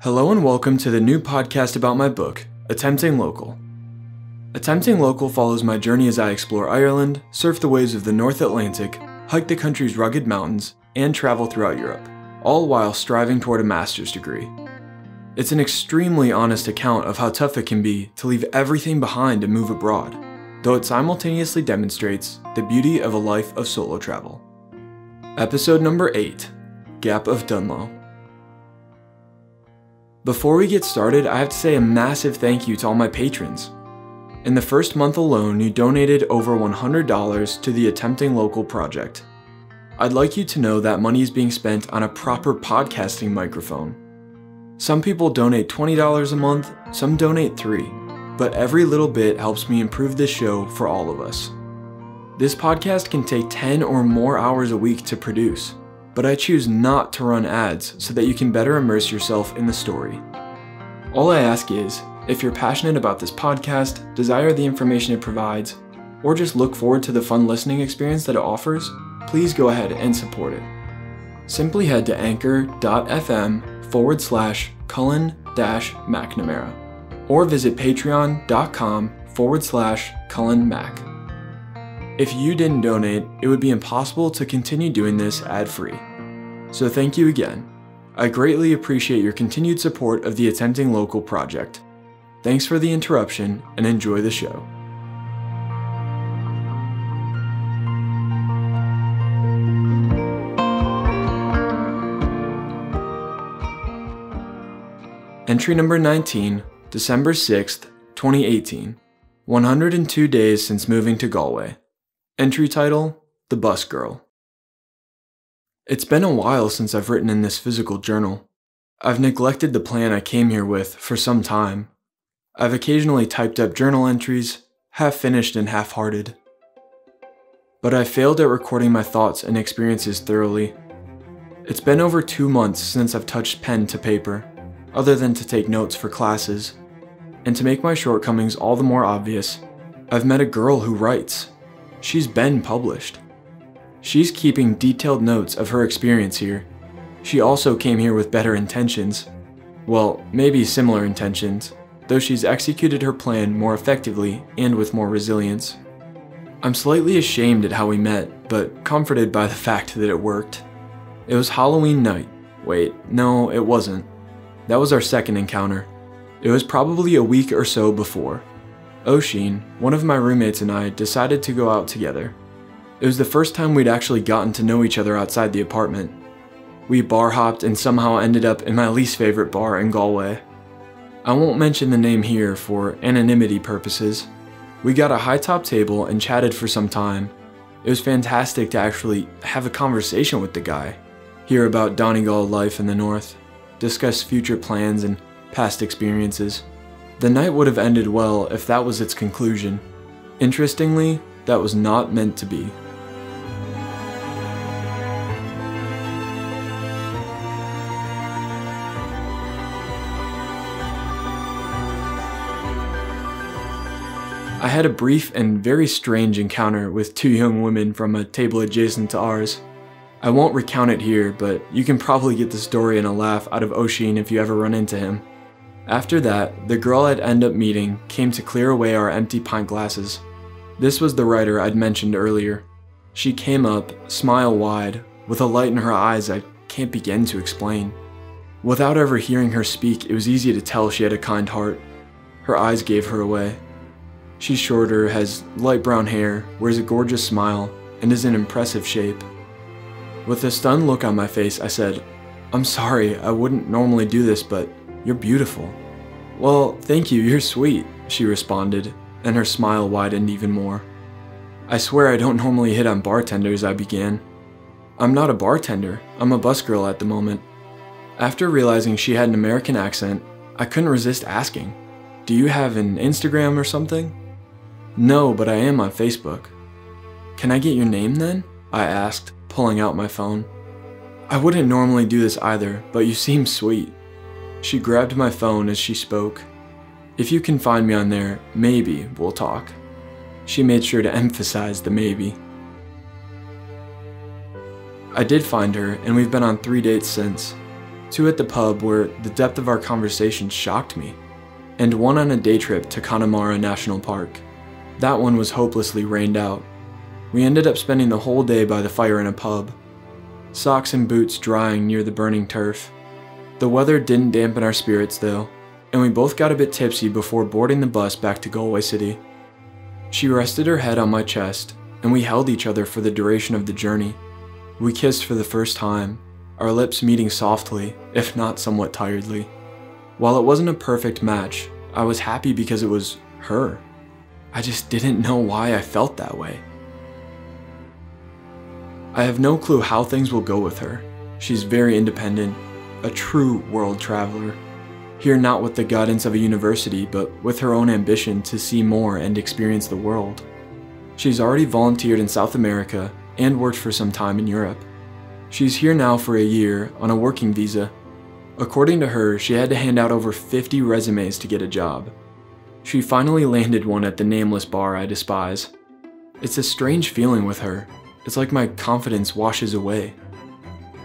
Hello and welcome to the new podcast about my book, Attempting Local. Attempting Local follows my journey as I explore Ireland, surf the waves of the North Atlantic, hike the country's rugged mountains, and travel throughout Europe, all while striving toward a master's degree. It's an extremely honest account of how tough it can be to leave everything behind and move abroad, though it simultaneously demonstrates the beauty of a life of solo travel. Episode number 8, Gap of Dunloe. Before we get started, I have to say a massive thank you to all my patrons. In the first month alone, you donated over $100 to the Attempting Local project. I'd like you to know that money is being spent on a proper podcasting microphone. Some people donate $20 a month, some donate $3, but every little bit helps me improve this show for all of us. This podcast can take 10 or more hours a week to produce, but I choose not to run ads so that you can better immerse yourself in the story. All I ask is, if you're passionate about this podcast, desire the information it provides, or just look forward to the fun listening experience that it offers, please go ahead and support it. Simply head to anchor.fm/Cullan-McNamara or visit patreon.com/CullanMac. If you didn't donate, it would be impossible to continue doing this ad-free. So thank you again. I greatly appreciate your continued support of the Attempting Local project. Thanks for the interruption and enjoy the show. Entry number 19, December 6th, 2018. 102 days since moving to Galway. Entry title, The Bus Girl. It's been a while since I've written in this physical journal. I've neglected the plan I came here with for some time. I've occasionally typed up journal entries, half-finished and half-hearted. But I failed at recording my thoughts and experiences thoroughly. It's been over 2 months since I've touched pen to paper, other than to take notes for classes. And to make my shortcomings all the more obvious, I've met a girl who writes. She's been published. She's keeping detailed notes of her experience here. She also came here with better intentions. Well, maybe similar intentions, though she's executed her plan more effectively and with more resilience. I'm slightly ashamed at how we met, but comforted by the fact that it worked. It was Halloween night. Wait, no, it wasn't. That was our second encounter. It was probably a week or so before. Oisin, one of my roommates, and I decided to go out together. It was the first time we'd actually gotten to know each other outside the apartment. We bar hopped and somehow ended up in my least favorite bar in Galway. I won't mention the name here for anonymity purposes. We got a high top table and chatted for some time. It was fantastic to actually have a conversation with the guy, hear about Donegal life in the north, discuss future plans and past experiences. The night would have ended well if that was its conclusion. Interestingly, that was not meant to be. I had a brief and very strange encounter with 2 young women from a table adjacent to ours. I won't recount it here, but you can probably get the story and a laugh out of Oisin if you ever run into him. After that, the girl I'd end up meeting came to clear away our empty pint glasses. This was the writer I'd mentioned earlier. She came up, smile wide, with a light in her eyes I can't begin to explain. Without ever hearing her speak, it was easy to tell she had a kind heart. Her eyes gave her away. She's shorter, has light brown hair, wears a gorgeous smile, and is in impressive shape. With a stunned look on my face, I said, "I'm sorry, I wouldn't normally do this, but you're beautiful." "Well, thank you, you're sweet," she responded, and her smile widened even more. "I swear I don't normally hit on bartenders," I began. "I'm not a bartender, I'm a bus girl at the moment." After realizing she had an American accent, I couldn't resist asking, "Do you have an Instagram or something?" "No, but I am on Facebook." "Can I get your name then?" I asked, pulling out my phone. "I wouldn't normally do this either, but you seem sweet." She grabbed my phone as she spoke. "If you can find me on there, maybe we'll talk." She made sure to emphasize the maybe. I did find her, and we've been on 3 dates since. 2 at the pub where the depth of our conversation shocked me, and 1 on a day trip to McNamara National Park. That one was hopelessly rained out. We ended up spending the whole day by the fire in a pub, socks and boots drying near the burning turf. The weather didn't dampen our spirits though, and we both got a bit tipsy before boarding the bus back to Galway City. She rested her head on my chest, and we held each other for the duration of the journey. We kissed for the first time, our lips meeting softly, if not somewhat tiredly. While it wasn't a perfect match, I was happy because it was her. I just didn't know why I felt that way. I have no clue how things will go with her. She's very independent, a true world traveler. Here not with the guidance of a university, but with her own ambition to see more and experience the world. She's already volunteered in South America and worked for some time in Europe. She's here now for a year on a working visa. According to her, she had to hand out over 50 resumes to get a job. She finally landed one at the nameless bar I despise. It's a strange feeling with her. It's like my confidence washes away.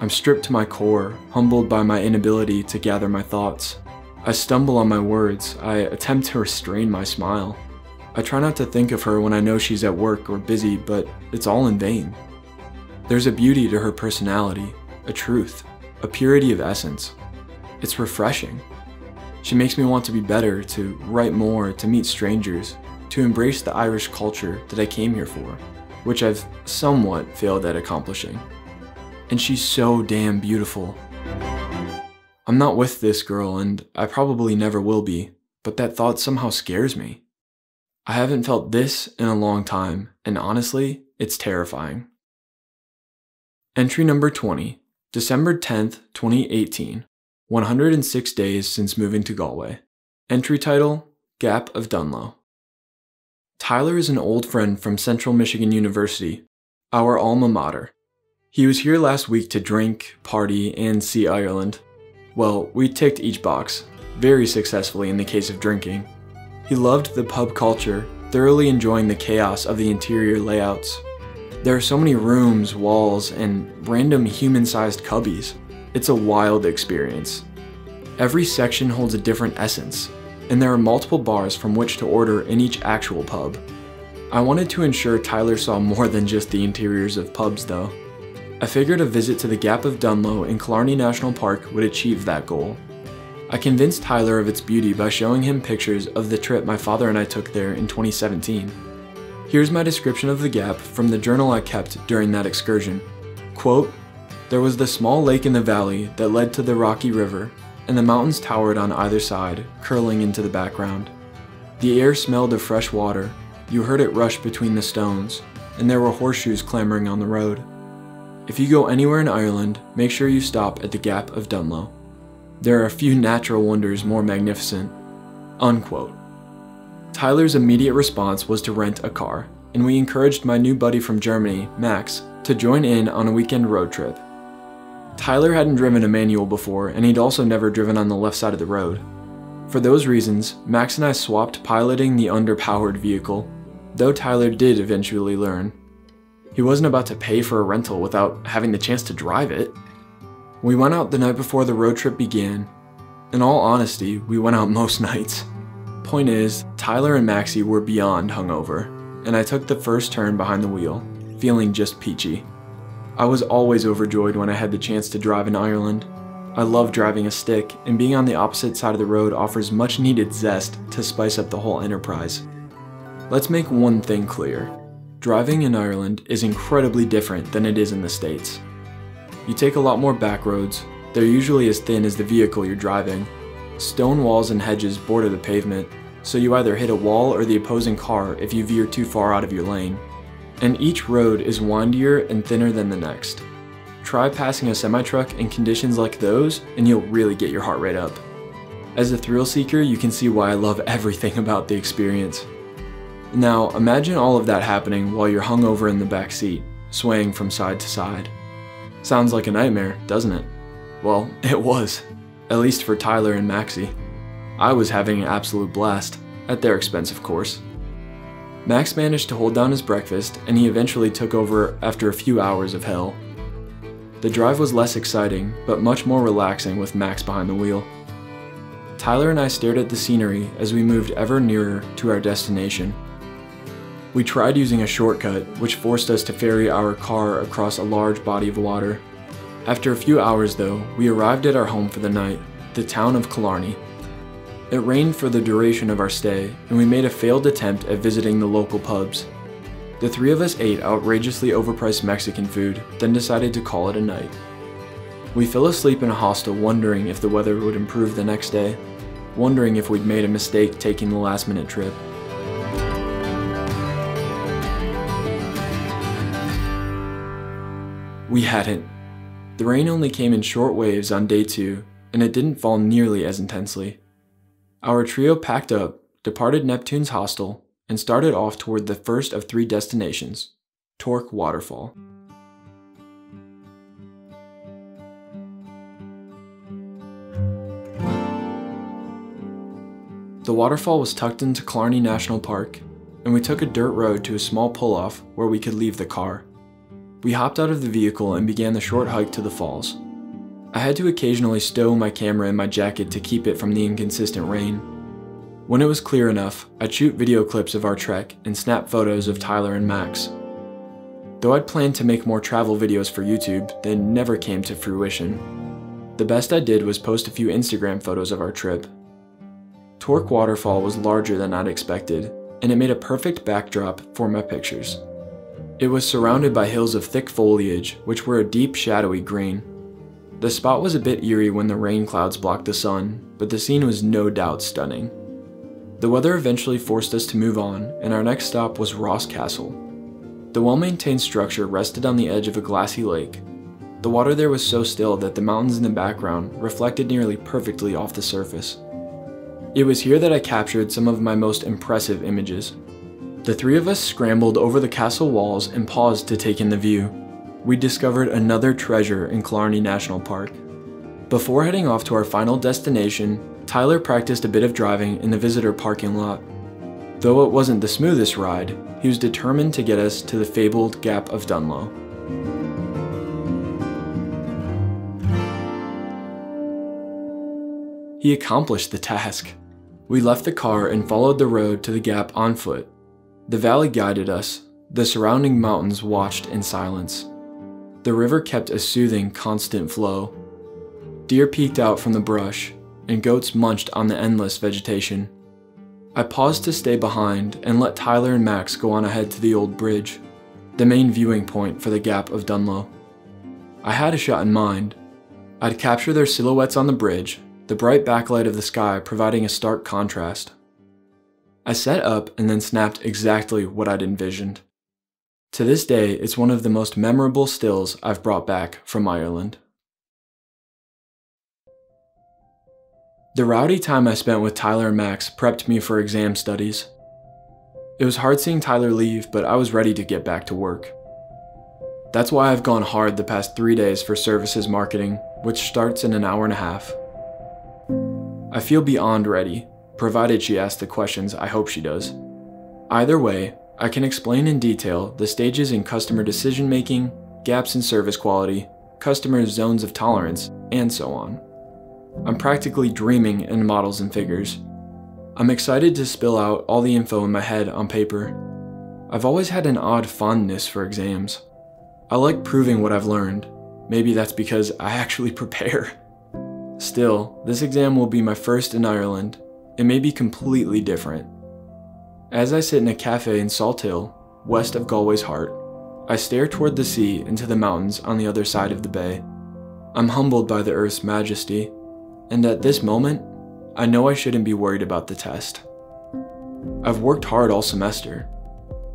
I'm stripped to my core, humbled by my inability to gather my thoughts. I stumble on my words. I attempt to restrain my smile. I try not to think of her when I know she's at work or busy, but it's all in vain. There's a beauty to her personality, a truth, a purity of essence. It's refreshing. She makes me want to be better, to write more, to meet strangers, to embrace the Irish culture that I came here for, which I've somewhat failed at accomplishing. And she's so damn beautiful. I'm not with this girl, and I probably never will be, but that thought somehow scares me. I haven't felt this in a long time, and honestly, it's terrifying. Entry number 20, December 10th, 2018, 106 days since moving to Galway. Entry title, Gap of Dunloe. Tyler is an old friend from Central Michigan University, our alma mater. He was here last week to drink, party, and see Ireland. Well, we ticked each box, very successfully in the case of drinking. He loved the pub culture, thoroughly enjoying the chaos of the interior layouts. There are so many rooms, walls, and random human-sized cubbies. It's a wild experience. Every section holds a different essence, and there are multiple bars from which to order in each actual pub. I wanted to ensure Tyler saw more than just the interiors of pubs though. I figured a visit to the Gap of Dunloe in Killarney National Park would achieve that goal. I convinced Tyler of its beauty by showing him pictures of the trip my father and I took there in 2017. Here's my description of the Gap from the journal I kept during that excursion. Quote, "There was the small lake in the valley that led to the rocky river, and the mountains towered on either side, curling into the background. The air smelled of fresh water, you heard it rush between the stones, and there were horseshoes clamoring on the road. If you go anywhere in Ireland, make sure you stop at the Gap of Dunloe. There are a few natural wonders more magnificent." Unquote. Tyler's immediate response was to rent a car, and we encouraged my new buddy from Germany, Max, to join in on a weekend road trip. Tyler hadn't driven a manual before, and he'd also never driven on the left side of the road. For those reasons, Max and I swapped piloting the underpowered vehicle, though Tyler did eventually learn. He wasn't about to pay for a rental without having the chance to drive it. We went out the night before the road trip began. In all honesty, we went out most nights. Point is, Tyler and Maxie were beyond hungover, and I took the first turn behind the wheel, feeling just peachy. I was always overjoyed when I had the chance to drive in Ireland. I love driving a stick, and being on the opposite side of the road offers much needed zest to spice up the whole enterprise. Let's make one thing clear. Driving in Ireland is incredibly different than it is in the States. You take a lot more back roads. They're usually as thin as the vehicle you're driving. Stone walls and hedges border the pavement, so you either hit a wall or the opposing car if you veer too far out of your lane. And each road is windier and thinner than the next. Try passing a semi-truck in conditions like those, and you'll really get your heart rate up. As a thrill seeker, you can see why I love everything about the experience. Now, imagine all of that happening while you're hungover in the back seat, swaying from side to side. Sounds like a nightmare, doesn't it? Well, it was. At least for Tyler and Maxie. I was having an absolute blast, at their expense of course. Max managed to hold down his breakfast, and he eventually took over after a few hours of hell. The drive was less exciting, but much more relaxing with Max behind the wheel. Tyler and I stared at the scenery as we moved ever nearer to our destination. We tried using a shortcut, which forced us to ferry our car across a large body of water. After a few hours though, we arrived at our home for the night, the town of Killarney. It rained for the duration of our stay, and we made a failed attempt at visiting the local pubs. The three of us ate outrageously overpriced Mexican food, then decided to call it a night. We fell asleep in a hostel wondering if the weather would improve the next day, wondering if we'd made a mistake taking the last-minute trip. We hadn't. The rain only came in short waves on day 2, and it didn't fall nearly as intensely. Our trio packed up, departed Neptune's hostel, and started off toward the first of 3 destinations, Torc Waterfall. The waterfall was tucked into Killarney National Park, and we took a dirt road to a small pull-off where we could leave the car. We hopped out of the vehicle and began the short hike to the falls. I had to occasionally stow my camera in my jacket to keep it from the inconsistent rain. When it was clear enough, I'd shoot video clips of our trek and snap photos of Tyler and Max. Though I'd planned to make more travel videos for YouTube, they never came to fruition. The best I did was post a few Instagram photos of our trip. Torc Waterfall was larger than I'd expected, and it made a perfect backdrop for my pictures. It was surrounded by hills of thick foliage, which were a deep shadowy green. The spot was a bit eerie when the rain clouds blocked the sun, but the scene was no doubt stunning. The weather eventually forced us to move on, and our next stop was Ross Castle. The well-maintained structure rested on the edge of a glassy lake. The water there was so still that the mountains in the background reflected nearly perfectly off the surface. It was here that I captured some of my most impressive images. The 3 of us scrambled over the castle walls and paused to take in the view. We discovered another treasure in Killarney National Park. Before heading off to our final destination, Tyler practiced a bit of driving in the visitor parking lot. Though it wasn't the smoothest ride, he was determined to get us to the fabled Gap of Dunloe. He accomplished the task. We left the car and followed the road to the gap on foot. The valley guided us, the surrounding mountains watched in silence. The river kept a soothing, constant flow. Deer peeked out from the brush, and goats munched on the endless vegetation. I paused to stay behind and let Tyler and Max go on ahead to the old bridge, the main viewing point for the Gap of Dunloe. I had a shot in mind. I'd capture their silhouettes on the bridge, the bright backlight of the sky providing a stark contrast. I set up and then snapped exactly what I'd envisioned. To this day, it's one of the most memorable stills I've brought back from Ireland. The rowdy time I spent with Tyler and Max prepped me for exam studies. It was hard seeing Tyler leave, but I was ready to get back to work. That's why I've gone hard the past 3 days for services marketing, which starts in an hour and a half. I feel beyond ready, provided she asks the questions I hope she does. Either way, I can explain in detail the stages in customer decision-making, gaps in service quality, customers' zones of tolerance, and so on. I'm practically dreaming in models and figures. I'm excited to spill out all the info in my head on paper. I've always had an odd fondness for exams. I like proving what I've learned. Maybe that's because I actually prepare. Still, this exam will be my first in Ireland. It may be completely different. As I sit in a cafe in Salthill, west of Galway's heart, I stare toward the sea into the mountains on the other side of the bay. I'm humbled by the Earth's majesty, and at this moment, I know I shouldn't be worried about the test. I've worked hard all semester.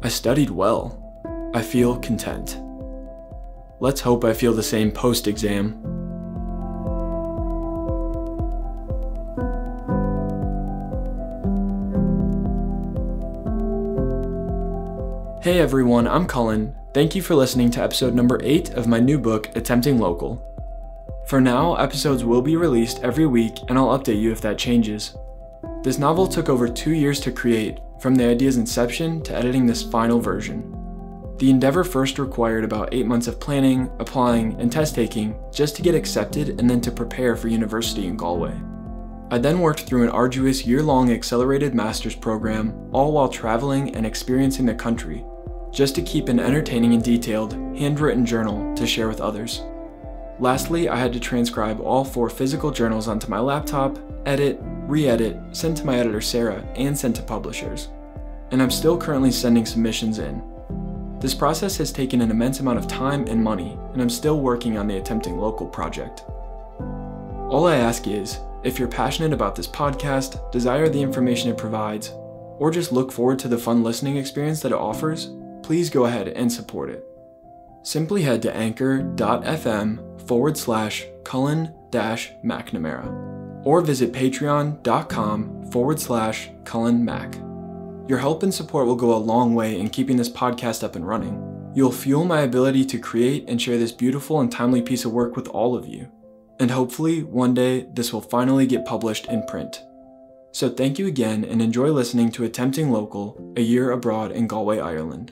I studied well. I feel content. Let's hope I feel the same post-exam. Hey everyone, I'm Cullan. Thank you for listening to episode number 8 of my new book, Attempting Local. For now, episodes will be released every week and I'll update you if that changes. This novel took over 2 years to create, from the idea's inception to editing this final version. The endeavour first required about 8 months of planning, applying, and test taking just to get accepted and then to prepare for university in Galway. I then worked through an arduous year-long accelerated master's program, all while traveling and experiencing the country, just to keep an entertaining and detailed, handwritten journal to share with others. Lastly, I had to transcribe all 4 physical journals onto my laptop, edit, re-edit, send to my editor Sarah, and send to publishers. And I'm still currently sending submissions in. This process has taken an immense amount of time and money, and I'm still working on the Attempting Local project. All I ask is, if you're passionate about this podcast, desire the information it provides, or just look forward to the fun listening experience that it offers, please go ahead and support it. Simply head to anchor.fm/Cullan-McNamara or visit patreon.com/CullanMac. Your help and support will go a long way in keeping this podcast up and running. You'll fuel my ability to create and share this beautiful and timely piece of work with all of you. And hopefully, one day, this will finally get published in print. So thank you again and enjoy listening to Attempting Local, a year abroad in Galway, Ireland.